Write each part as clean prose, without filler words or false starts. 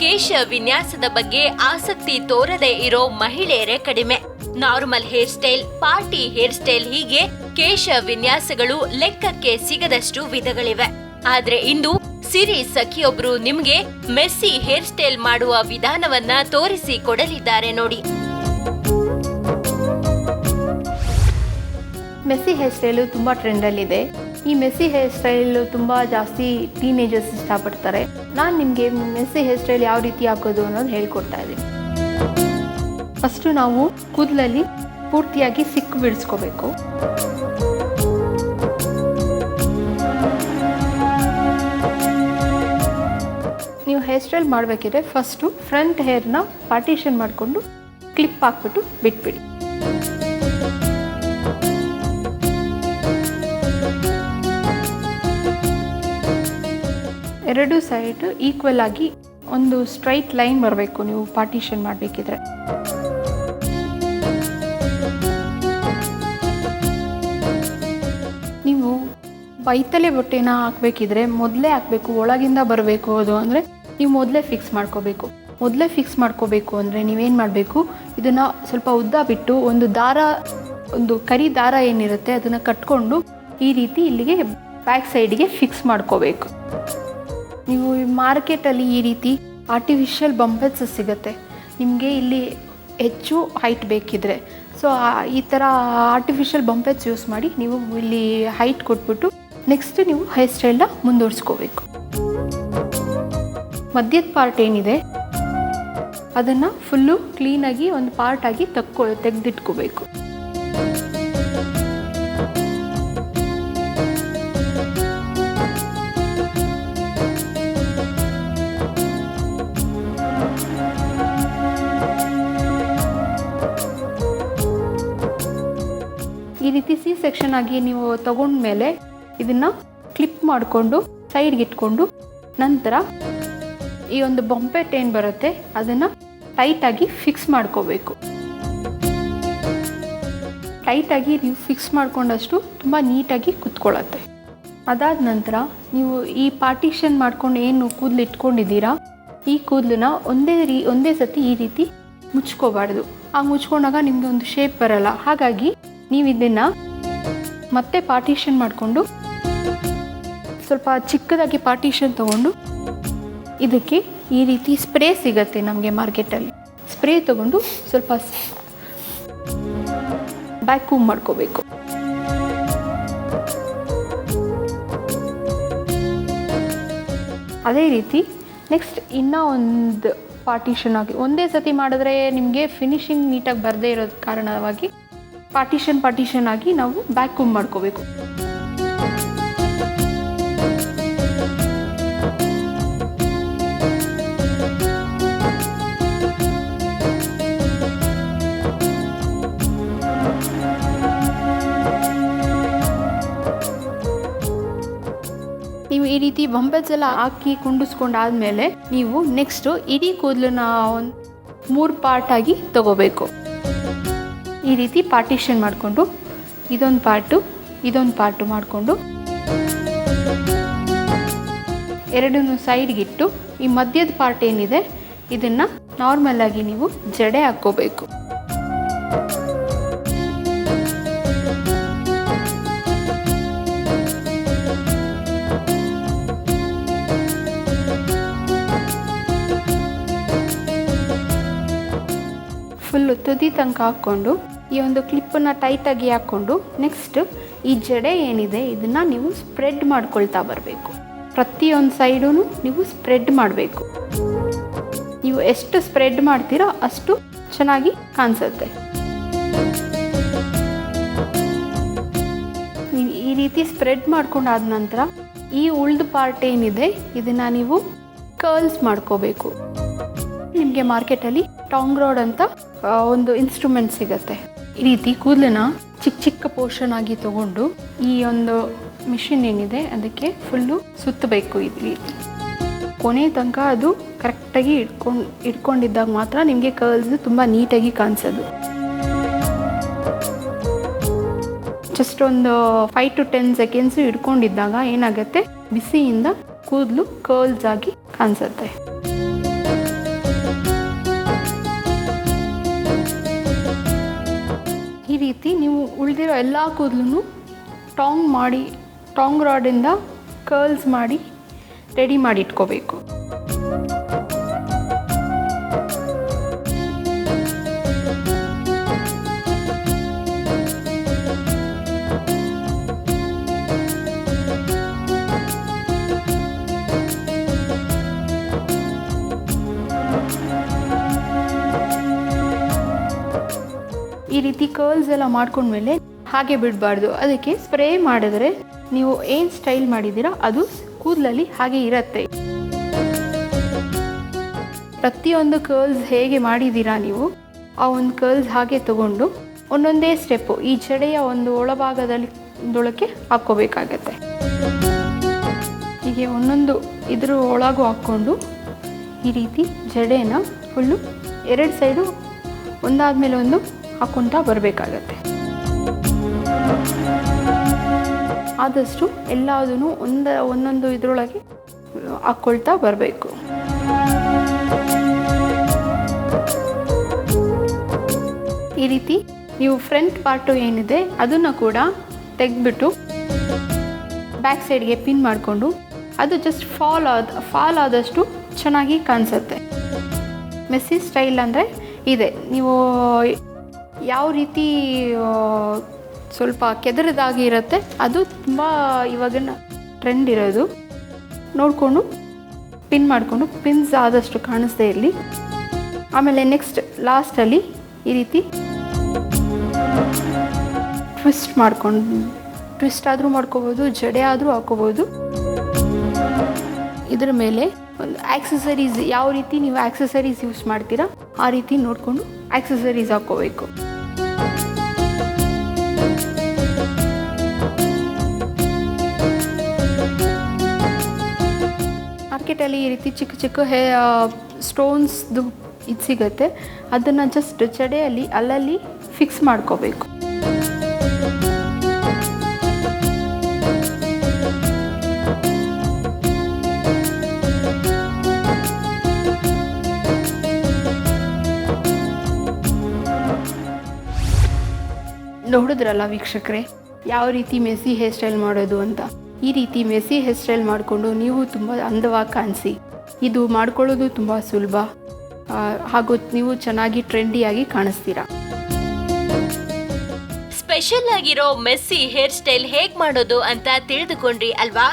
ಕೇಶ ವಿನ್ಯಾಸದ ಬಗ್ಗೆ ಆಸಕ್ತಿ ತೋರದೆ ಇರೋ ಮಹಿಳೆಯರೇ ಕಡಿಮೆ. Normal hair style, party hair style ಹೀಗೆ ಕೇಶ ವಿನ್ಯಾಸಗಳು ಲೆಕ್ಕಕ್ಕೆ ಸಿಗದಷ್ಟು ವಿಧಗಳಿವೆ. ಆದ್ರೆ ಇಂದು ಸಿರಿ ಸಖಿಯೊಬ್ರು ನಿಮ್ಗೆ ಮೆಸ್ಸಿ ಹೇರ್ ಸ್ಟೈಲ್ ಮಾಡುವ ವಿಧಾನವನ್ನ ತೋರಿಸಿ ಕೊಡಲಿದ್ದಾರೆ ನೋಡಿ. ಮೆಸ್ಸಿ ಹೇರ್ ಸ್ಟೈಲು ತುಂಬ ಟ್ರೆಂಡಲ್ಲಿದೆ. ಈ ಮೆಸ್ಸಿ ಹೇರ್ ಸ್ಟೈಲು ತುಂಬ ಜಾಸ್ತಿ ಟೀನೇಜರ್ಸ್ ಇಷ್ಟಪಡ್ತಾರೆ. ನಾನು ನಿಮಗೆ ಮೆಸ್ಸಿ ಹೇರ್ ಸ್ಟೈಲ್ ಯಾವ ರೀತಿ ಹಾಕೋದು ಅನ್ನೋದು ಹೇಳ್ಕೊಡ್ತಾ ಇದ್ದೀನಿ. ಫಸ್ಟು ನಾವು ಕೂದಲಲ್ಲಿ ಪೂರ್ತಿಯಾಗಿ ಸಿಕ್ಕು ಬಿಡಿಸ್ಕೋಬೇಕು. ನೀವು ಹೇರ್ ಸ್ಟೈಲ್ ಮಾಡಬೇಕಿದ್ರೆ ಫಸ್ಟು ಫ್ರಂಟ್ ಹೇರ್ನ ಪಾರ್ಟಿಷನ್ ಮಾಡಿಕೊಂಡು ಕ್ಲಿಪ್ ಹಾಕ್ಬಿಟ್ಟು ಬಿಟ್ಬಿಡಿ. ಎರಡು ಸೈಡ್ ಈಕ್ವಲ್ ಆಗಿ ಒಂದು ಸ್ಟ್ರೈಟ್ ಲೈನ್ ಬರಬೇಕು ನೀವು ಪಾರ್ಟಿಷನ್ ಮಾಡಬೇಕಿದ್ರೆ. ನೀವು ಬೈತಲೆ ಬಟ್ಟೆನ ಹಾಕಬೇಕಿದ್ರೆ ಮೊದಲೇ ಹಾಕಬೇಕು, ಒಳಗಿಂದ ಬರಬೇಕು ಅದು ಅಂದರೆ ನೀವು ಮೊದಲೇ ಫಿಕ್ಸ್ ಮಾಡ್ಕೋಬೇಕು. ಮೊದಲೇ ಫಿಕ್ಸ್ ಮಾಡ್ಕೋಬೇಕು ಅಂದರೆ ನೀವೇನು ಮಾಡಬೇಕು, ಇದನ್ನು ಸ್ವಲ್ಪ ಉದ್ದ ಬಿಟ್ಟು ಒಂದು ಕರಿ ದಾರ ಏನಿರುತ್ತೆ ಅದನ್ನು ಕಟ್ಕೊಂಡು ಈ ರೀತಿ ಇಲ್ಲಿಗೆ ಬ್ಯಾಕ್ ಸೈಡಿಗೆ ಫಿಕ್ಸ್ ಮಾಡ್ಕೋಬೇಕು. ನೀವು ಮಾರ್ಕೆಟಲ್ಲಿ ಈ ರೀತಿ ಆರ್ಟಿಫಿಷಿಯಲ್ ಬಂಪಲ್ಸ್ ಸಿಗುತ್ತೆ ನಿಮಗೆ. ಇಲ್ಲಿ ಹೆಚ್ಚು ಹೈಟ್ ಬೇಕಿದ್ರೆ ಸೊ ಈ ಥರ ಆರ್ಟಿಫಿಷಿಯಲ್ ಬಂಪಲ್ಸ್ ಯೂಸ್ ಮಾಡಿ ನೀವು ಇಲ್ಲಿ ಹೈಟ್ ಕೊಟ್ಬಿಟ್ಟು ನೆಕ್ಸ್ಟ್ ನೀವು ಹೇರ್ ಸ್ಟೈಲ್ನ ಮುಂದುವರಿಸ್ಕೋಬೇಕು. ಮಧ್ಯದ ಪಾರ್ಟ್ ಏನಿದೆ ಅದನ್ನು ಫುಲ್ಲು ಕ್ಲೀನಾಗಿ ಒಂದು ಪಾರ್ಟಾಗಿ ತೆಗೆದಿಟ್ಕೋಬೇಕು. ಈ ರೀತಿ ಸಿ ಸೆಕ್ಷನ್ ಆಗಿ ನೀವು ತಗೊಂಡ್ಮೇಲೆ ಇದನ್ನು ಕ್ಲಿಪ್ ಮಾಡಿಕೊಂಡು ಸೈಡ್ಗೆ ಇಟ್ಕೊಂಡು ನಂತರ ಈ ಒಂದು ಬಂಪೆಟ್ ಏನು ಬರುತ್ತೆ ಅದನ್ನು ಟೈಟಾಗಿ ಫಿಕ್ಸ್ ಮಾಡ್ಕೋಬೇಕು. ಟೈಟಾಗಿ ನೀವು ಫಿಕ್ಸ್ ಮಾಡ್ಕೊಂಡಷ್ಟು ತುಂಬ ನೀಟಾಗಿ ಕುತ್ಕೊಳ್ಳುತ್ತೆ. ಅದಾದ ನಂತರ ನೀವು ಈ ಪಾರ್ಟಿಷನ್ ಮಾಡ್ಕೊಂಡು ಏನು ಕೂದಲು ಇಟ್ಕೊಂಡಿದ್ದೀರಾ ಈ ಕೂದಲನ್ನ ಒಂದೇ ಸತಿ ಈ ರೀತಿ ಮುಚ್ಕೋಬಾರ್ದು. ಆ ಮುಚ್ಕೊಂಡಾಗ ನಿಮಗೆ ಒಂದು ಶೇಪ್ ಬರಲ್ಲ. ಹಾಗಾಗಿ ನೀವು ಇದನ್ನು ಮತ್ತೆ ಪಾರ್ಟಿಷನ್ ಮಾಡಿಕೊಂಡು ಸ್ವಲ್ಪ ಚಿಕ್ಕದಾಗಿ ಪಾರ್ಟಿಷನ್ ತೊಗೊಂಡು ಇದಕ್ಕೆ ಈ ರೀತಿ ಸ್ಪ್ರೇ ಸಿಗುತ್ತೆ ನಮಗೆ ಮಾರ್ಕೆಟಲ್ಲಿ. ಸ್ಪ್ರೇ ತೊಗೊಂಡು ಸ್ವಲ್ಪ ಬ್ಯಾಕ್ಯೂಮ್ ಮಾಡ್ಕೋಬೇಕು. ಅದೇ ರೀತಿ ನೆಕ್ಸ್ಟ್ ಇನ್ನೂ ಒಂದು ಪಾರ್ಟಿಷನ್ ಆಗಿ ಒಂದೇ ಸತಿ ಮಾಡಿದ್ರೆ ನಿಮಗೆ ಫಿನಿಶಿಂಗ್ ನೀಟಾಗಿ ಬರದೇ ಇರೋದು ಕಾರಣವಾಗಿ ಪಾರ್ಟಿಷನ್ ಆಗಿ ನಾವು ಬ್ಯಾಕ್ಯೂಮ್ ಮಾಡ್ಕೋಬೇಕು. ನೀವು ಈ ರೀತಿ ಬಂಪಲ್ಸ್ ಎಲ್ಲ ಹಾಕಿ ಕುಂಡಿಸ್ಕೊಂಡಾದ್ಮೇಲೆ ನೀವು ನೆಕ್ಸ್ಟು ಇಡೀ ಕೂದಲನ್ನ ಒಂದು 3 ಪಾರ್ಟಾಗಿ ತಗೋಬೇಕು. ಈ ರೀತಿ ಪಾರ್ಟಿಷನ್ ಮಾಡಿಕೊಂಡು ಇದೊಂದು ಪಾರ್ಟು ಮಾಡಿಕೊಂಡು ಎರಡನ್ನೂ ಸೈಡ್ಗಿಟ್ಟು ಈ ಮಧ್ಯದ ಪಾರ್ಟ್ ಏನಿದೆ ಇದನ್ನು ನಾರ್ಮಲಾಗಿ ನೀವು ಜಡೆ ಹಾಕ್ಕೋಬೇಕು. ಫುಲ್ಲು ತುದಿ ತನಕ ಹಾಕ್ಕೊಂಡು ಈ ಒಂದು ಕ್ಲಿಪ್ಪನ್ನು ಟೈಟಾಗಿ ಹಾಕ್ಕೊಂಡು ನೆಕ್ಸ್ಟ್ ಈ ಜಡೆ ಏನಿದೆ ಇದನ್ನು ನೀವು ಸ್ಪ್ರೆಡ್ ಮಾಡ್ಕೊಳ್ತಾ ಬರಬೇಕು. ಪ್ರತಿಯೊಂದು ಸೈಡೂ ನೀವು ಸ್ಪ್ರೆಡ್ ಮಾಡಬೇಕು. ನೀವು ಎಷ್ಟು ಸ್ಪ್ರೆಡ್ ಮಾಡ್ತೀರೋ ಅಷ್ಟು ಚೆನ್ನಾಗಿ ಕಾಣಿಸುತ್ತೆ. ನೀವು ಈ ರೀತಿ ಸ್ಪ್ರೆಡ್ ಮಾಡ್ಕೊಂಡಾದ ನಂತರ ಈ ಉಳ್ದ ಪಾರ್ಟ್ ಏನಿದೆ ಇದನ್ನು ನೀವು ಕರ್ಲ್ಸ್ ಮಾಡ್ಕೋಬೇಕು. ನಿಮಗೆ ಮಾರ್ಕೆಟಲ್ಲಿ ಟಾಂಗ್ ರಾಡ್ ಅಂತ ಒಂದು ಇನ್ಸ್ಟ್ರೂಮೆಂಟ್ ಸಿಗುತ್ತೆ. ಈ ರೀತಿ ಕೂದಲನ್ನ ಚಿಕ್ಕ ಪೋರ್ಷನ್ ಆಗಿ ತಗೊಂಡು ಈ ಒಂದು ಮಿಷಿನ್ ಏನಿದೆ ಅದಕ್ಕೆ ಫುಲ್ಲು ಸುತ್ತಬೇಕು. ಈ ರೀತಿ ಕೊನೆ ತನಕ ಅದು ಕರೆಕ್ಟಾಗಿ ಇಟ್ಕೊಂಡಿದ್ದಾಗ ಮಾತ್ರ ನಿಮಗೆ ಕರ್ಲ್ಸ್ ತುಂಬ ನೀಟಾಗಿ ಕಾಣಿಸೋದು. ಜಸ್ಟ್ ಒಂದು 5 to 10 ಸೆಕೆಂಡ್ಸು ಇಟ್ಕೊಂಡಿದ್ದಾಗ ಏನಾಗುತ್ತೆ, ಬಿಸಿಯಿಂದ ಕೂದಲು ಕರ್ಲ್ಸ್ ಆಗಿ ಕಾಣಿಸುತ್ತೆ. ರೀತಿ ನೀವು ಉಳಿದಿರೋ ಎಲ್ಲ ಕೂದಲೂ ಟಾಂಗ್ ರಾಡಿಂದ ಕರ್ಲ್ಸ್ ಮಾಡಿ ರೆಡಿ ಮಾಡಿ ಇಟ್ಕೋಬೇಕು. ಈ ರೀತಿ ಕರ್ಲ್ಸ್ ಎಲ್ಲ ಮಾಡ್ಕೊಂಡ್ಮೇಲೆ ಹಾಗೆ ಬಿಡಬಾರ್ದು. ಅದಕ್ಕೆ ಸ್ಪ್ರೇ ಮಾಡಿದ್ರೆ ನೀವು ಏನು ಸ್ಟೈಲ್ ಮಾಡಿದ್ದೀರಾ ಅದು ಕೂದಲಲ್ಲಿ ಹಾಗೆ ಇರುತ್ತೆ. ಪ್ರತಿಯೊಂದು ಕರ್ಲ್ಸ್ ಹೇಗೆ ಮಾಡಿದ್ದೀರಾ ನೀವು ಆ ಒಂದು ಕರ್ಲ್ಸ್ ಹಾಗೆ ತಗೊಂಡು ಒಂದೊಂದೇ ಸ್ಟೆಪ್ಪು ಈ ಜಡೆಯ ಒಂದು ಒಳಭಾಗದೊಳಕ್ಕೆ ಹಾಕ್ಕೋಬೇಕಾಗತ್ತೆ. ಹೀಗೆ ಒಂದೊಂದು ಇದ್ರ ಒಳಗೂ ಹಾಕ್ಕೊಂಡು ಈ ರೀತಿ ಜಡೆನ ಫುಲ್ಲು 2 ಸೈಡು ಒಂದಾದ್ಮೇಲೆ ಒಂದು ಹಾಕ್ಕೊಳ್ತಾ ಬರಬೇಕಾಗತ್ತೆ. ಆದಷ್ಟು ಎಲ್ಲದೂ ಒಂದೊಂದು ಇದರೊಳಗೆ ಹಾಕ್ಕೊಳ್ತಾ ಬರಬೇಕು. ಈ ರೀತಿ ನೀವು ಫ್ರಂಟ್ ಪಾರ್ಟು ಏನಿದೆ ಅದನ್ನು ಕೂಡ ತೆಗೆದ್ಬಿಟ್ಟು ಬ್ಯಾಕ್ ಸೈಡ್ಗೆ ಪಿನ್ ಮಾಡಿಕೊಂಡು ಅದು ಜಸ್ಟ್ ಫಾಲ್ ಆದಷ್ಟು ಚೆನ್ನಾಗಿ ಕಾಣಿಸುತ್ತೆ. ಮೆಸ್ಸಿ ಸ್ಟೈಲ್ ಅಂದರೆ ಇದೆ. ನೀವು ಯಾವ ರೀತಿ ಸ್ವಲ್ಪ ಕೆದರದಾಗಿ ಇರುತ್ತೆ ಅದು ತುಂಬ ಇವಾಗಿನ ಟ್ರೆಂಡ್ ಇರೋದು. ನೋಡಿಕೊಂಡು ಪಿನ್ ಮಾಡಿಕೊಂಡು ಪಿನ್ಸ್ ಆದಷ್ಟು ಕಾಣಿಸ್ದೇ ಇರಲಿ. ಆಮೇಲೆ ನೆಕ್ಸ್ಟ್ ಲಾಸ್ಟಲ್ಲಿ ಈ ರೀತಿ ಟ್ವಿಸ್ಟ್ ಆದರೂ ಮಾಡ್ಕೋಬೋದು, ಜಡೆ ಆದರೂ ಹಾಕೋಬೋದು. ಇದ್ರ ಮೇಲೆ ಒಂದು ಆಕ್ಸೆಸರೀಸ್ ಯಾವ ರೀತಿ ನೀವು ಆಕ್ಸೆಸರೀಸ್ ಯೂಸ್ ಮಾಡ್ತೀರಾ ಆ ರೀತಿ ನೋಡಿಕೊಂಡು ಆಕ್ಸೆಸರೀಸ್ ಹಾಕ್ಕೋಬೇಕು. ಮಾರ್ಕೆಟಲ್ಲಿ ಈ ರೀತಿ ಚಿಕ್ಕ ಚಿಕ್ಕ ಸ್ಟೋನ್ಸ್ದು ಇದು ಸಿಗುತ್ತೆ. ಅದನ್ನು ಜಸ್ಟ್ ಜಡೆಯಲ್ಲಿ ಅಲ್ಲಲ್ಲಿ ಫಿಕ್ಸ್ ಮಾಡ್ಕೋಬೇಕು. ನೋಡಿದ್ರಲ್ಲ ವೀಕ್ಷಕರೇ, ಯಾವ ರೀತಿ ಮೆಸ್ಸಿ ಹೇರ್ ಸ್ಟೈಲ್ ಮಾಡೋದು ಅಂತ. ಈ ರೀತಿ ಮೆಸ್ಸಿ ಹೇರ್ ಸ್ಟೈಲ್ ಮಾಡಿಕೊಂಡು ನೀವು ತುಂಬ ಅಂದವಾಗಿ ಕಾಣಿಸಿ. ಇದು ಮಾಡ್ಕೊಳ್ಳೋದು ತುಂಬ ಸುಲಭ, ಹಾಗೂ ನೀವು ಚೆನ್ನಾಗಿ ಟ್ರೆಂಡಿಯಾಗಿ ಕಾಣಿಸ್ತೀರಾ. ಸ್ಪೆಷಲ್ ಆಗಿರೋ ಮೆಸ್ಸಿ ಹೇರ್ ಸ್ಟೈಲ್ ಹೇಗ್ ಮಾಡೋದು ಅಂತ ತಿಳಿದುಕೊಂಡ್ರಿ ಅಲ್ವಾ?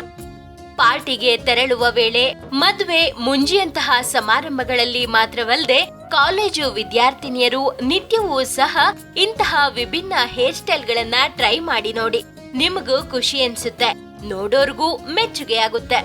ಪಾರ್ಟಿಗೆ ತೆರಳುವ ವೇಳೆ, ಮದುವೆ, ಮುಂಜಿಯಂತಹ ಸಮಾರಂಭಗಳಲ್ಲಿ ಮಾತ್ರವಲ್ಲದೆ ಕಾಲೇಜು ವಿದ್ಯಾರ್ಥಿನಿಯರು ನಿತ್ಯವೂ ಸಹ ಇಂತಹ ವಿಭಿನ್ನ ಹೇರ್ ಸ್ಟೈಲ್ಗಳನ್ನ ಟ್ರೈ ಮಾಡಿ ನೋಡಿ. ನಿಮಗೂ ಖುಷಿ ಅನ್ಸುತ್ತೆ, ನೋಡೋರ್ಗೂ ಮೆಚ್ಚುಗೆ ಆಗುತ್ತೆ.